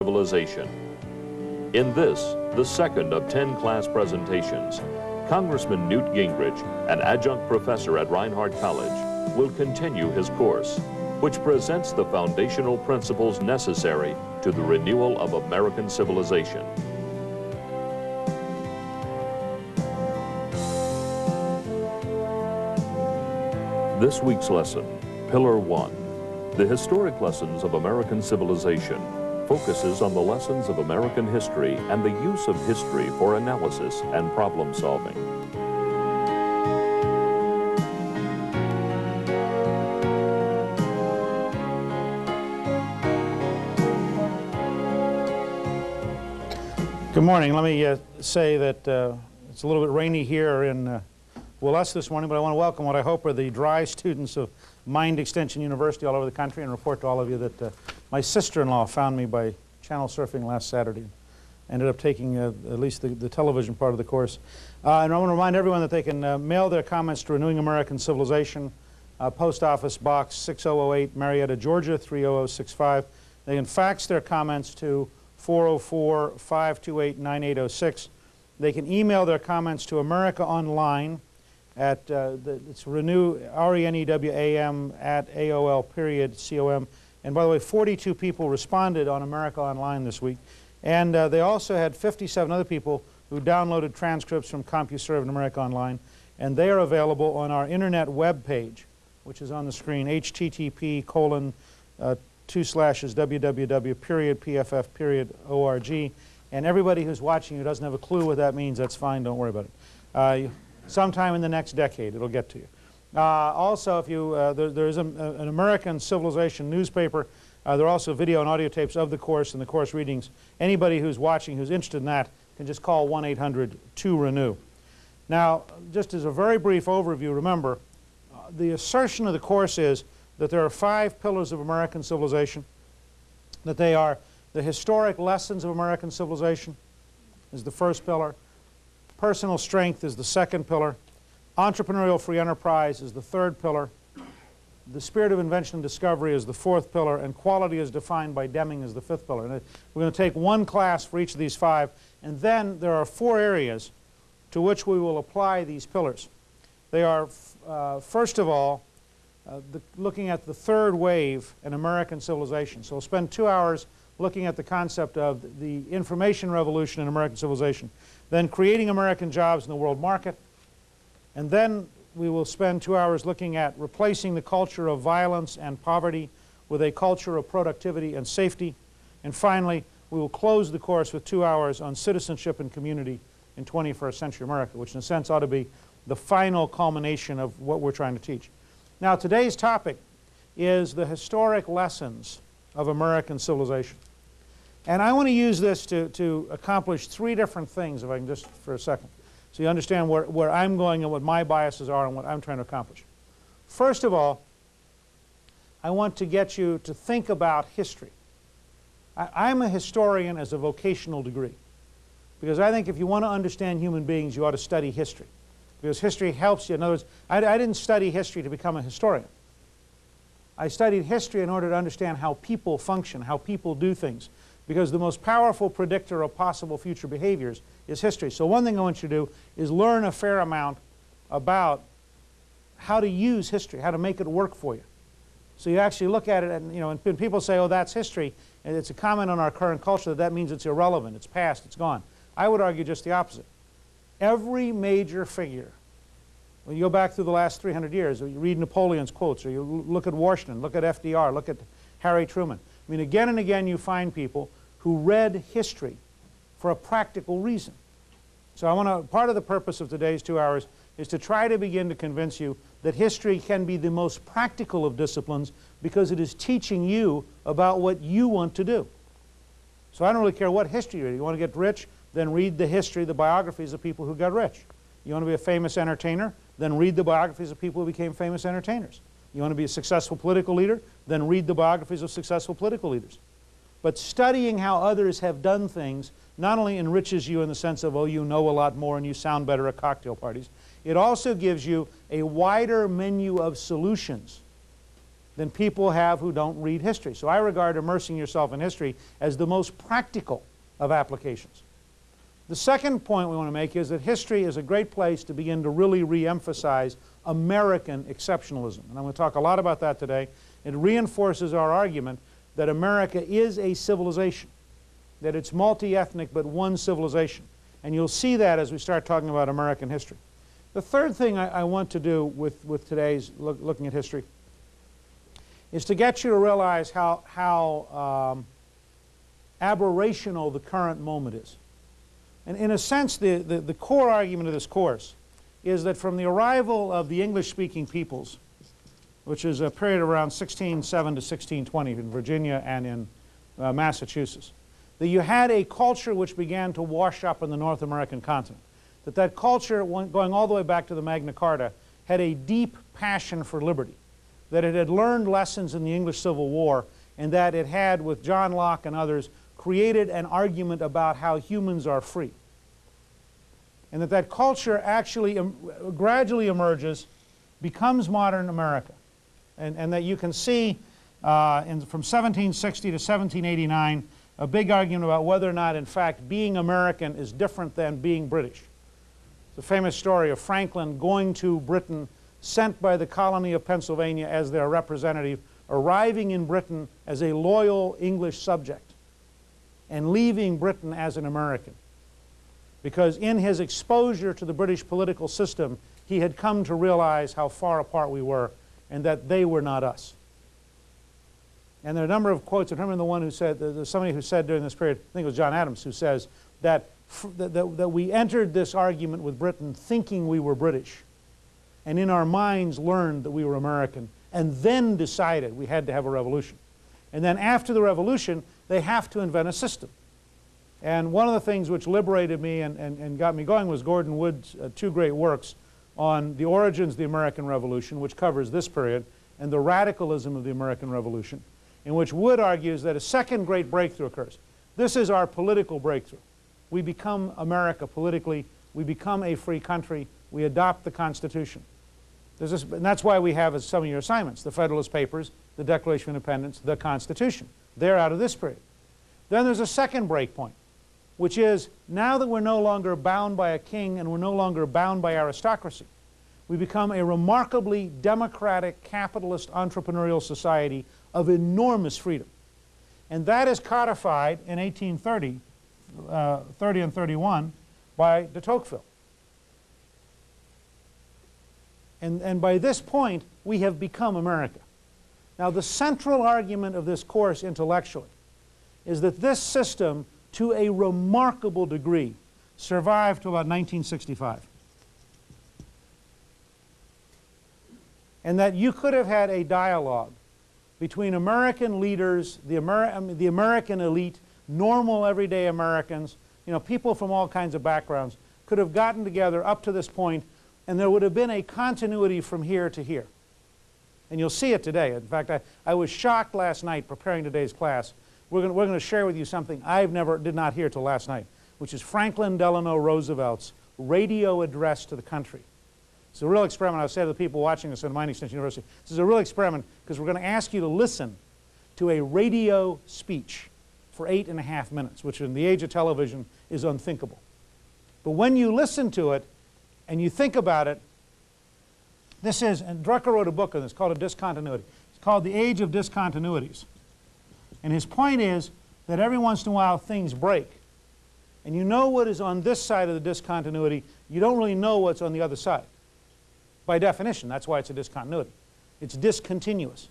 civilization. In this, the second of 10 class presentations, Congressman Newt Gingrich, an adjunct professor at Reinhardt College, will continue his course, which presents the foundational principles necessary to the renewal of American civilization. This week's lesson, Pillar 1, the historic lessons of American civilization, focuses on the lessons of American history and the use of history for analysis and problem solving. Good morning. Let me say that it's a little bit rainy here in Willis this morning, but I want to welcome what I hope are the dry students of Mind Extension University all over the country and report to all of you that my sister-in-law found me by channel surfing last Saturday. Ended up taking at least the television part of the course. And I want to remind everyone that they can mail their comments to Renewing American Civilization, Post Office Box 6008, Marietta, Georgia 30065. They can fax their comments to 404-528-9806. They can email their comments to America Online at it's renew, RENEWAM at AOL.com. And by the way, 42 people responded on America Online this week. And they also had 57 other people who downloaded transcripts from CompuServe and America Online. And they are available on our internet web page, which is on the screen, http://www.pff.org. And everybody who's watching who doesn't have a clue what that means, that's fine, don't worry about it. Sometime in the next decade, it'll get to you. Also, if you, there's an American Civilization newspaper. There are also video and audio tapes of the course and the course readings. Anybody who's watching who's interested in that can just call 1-800-2RENEW. Now, just as a very brief overview, remember, the assertion of the course is that there are 5 pillars of American civilization, that they are the historic lessons of American civilization is the first pillar, personal strength is the second pillar, entrepreneurial free enterprise is the third pillar, the spirit of invention and discovery is the fourth pillar, and quality as defined by Deming is the fifth pillar. And we're going to take one class for each of these 5, and then there are 4 areas to which we will apply these pillars. They are, first of all, looking at the third wave in American civilization. So we'll spend 2 hours looking at the concept of the information revolution in American civilization, then creating American jobs in the world market, and then we will spend 2 hours looking at replacing the culture of violence and poverty with a culture of productivity and safety. And finally, we will close the course with 2 hours on citizenship and community in 21st century America, which in a sense ought to be the final culmination of what we're trying to teach. Now, today's topic is the historic lessons of American civilization. And I want to use this to accomplish 3 different things, if I can just for a second, so you understand where I'm going and what my biases are and what I'm trying to accomplish. First of all, I want to get you to think about history. I'm a historian as a vocational degree, because I think if you want to understand human beings, you ought to study history, because history helps you. In other words, I didn't study history to become a historian. I studied history in order to understand how people function, how people do things, because the most powerful predictor of possible future behaviors is history. So one thing I want you to do is learn a fair amount about how to use history, how to make it work for you. So you actually look at it, and when people say, oh, that's history, and it's a comment on our current culture, that means it's irrelevant, it's past, it's gone. I would argue just the opposite. Every major figure, when you go back through the last 300 years, or you read Napoleon's quotes, or you look at Washington, look at FDR, look at Harry Truman. I mean, again and again you find people who read history for a practical reason. So part of the purpose of today's 2 hours is to try to begin to convince you that history can be the most practical of disciplines because it is teaching you about what you want to do. So I don't really care what history you read. You want to get rich, then read the history, the biographies of people who got rich. You want to be a famous entertainer, then read the biographies of people who became famous entertainers. You want to be a successful political leader, then read the biographies of successful political leaders. But studying how others have done things not only enriches you in the sense of, oh, you know a lot more and you sound better at cocktail parties, it also gives you a wider menu of solutions than people have who don't read history. So I regard immersing yourself in history as the most practical of applications. The second point we want to make is that history is a great place to begin to really re-emphasize American exceptionalism. And I'm going to talk a lot about that today. It reinforces our argument that America is a civilization, that it's multi-ethnic but one civilization. And you'll see that as we start talking about American history. The third thing I want to do with today's looking at history is to get you to realize how aberrational the current moment is. And in a sense, the core argument of this course is that from the arrival of the English-speaking peoples, which is a period around 1607 to 1620 in Virginia and in Massachusetts, that you had a culture which began to wash up in the North American continent. That culture, going all the way back to the Magna Carta, had a deep passion for liberty. That it had learned lessons in the English Civil War, and that it had, with John Locke and others, created an argument about how humans are free. And that culture actually gradually emerges, becomes modern America. And that you can see from 1760 to 1789 a big argument about whether or not, in fact, being American is different than being British. It's a famous story of Franklin going to Britain, sent by the colony of Pennsylvania as their representative, arriving in Britain as a loyal English subject, and leaving Britain as an American. Because in his exposure to the British political system, he had come to realize how far apart we were and that they were not us. And there are a number of quotes. I remember the one who said, there's somebody who said during this period, I think it was John Adams, who says that we entered this argument with Britain thinking we were British, and in our minds learned that we were American, and then decided we had to have a revolution. And then after the revolution, they have to invent a system. And one of the things which liberated me and got me going was Gordon Wood's two great works on the origins of the American Revolution, which covers this period, and the radicalism of the American Revolution, in which Wood argues that a second great breakthrough occurs. This is our political breakthrough. We become America politically. We become a free country. We adopt the Constitution. And that's why we have, as some of your assignments, the Federalist Papers, the Declaration of Independence, the Constitution. They're out of this period. Then there's a second break point, which is now that we're no longer bound by a king and we're no longer bound by aristocracy, we become a remarkably democratic, capitalist, entrepreneurial society of enormous freedom. And that is codified in 1830, 30 and 31, by de Tocqueville. And by this point, we have become America. Now, the central argument of this course intellectually is that this system, to a remarkable degree, survived to about 1965. And that you could have had a dialogue between American leaders, the American elite, normal everyday Americans, people from all kinds of backgrounds, could have gotten together up to this point, and there would have been a continuity from here to here. And you'll see it today. In fact, I was shocked last night preparing today's class. We're going to share with you something I did not hear till last night, which is Franklin Delano Roosevelt's radio address to the country. It's a real experiment. I was saying to the people watching this at Mining Extension University, this is a real experiment because we're going to ask you to listen to a radio speech for 8.5 minutes, which in the age of television is unthinkable. But when you listen to it and you think about it, this is, and Drucker wrote a book on this called A Discontinuity. It's called The Age of Discontinuities. And his point is that every once in a while things break. And you know what is on this side of the discontinuity, you don't really know what's on the other side. By definition, that's why it's a discontinuity. It's discontinuous.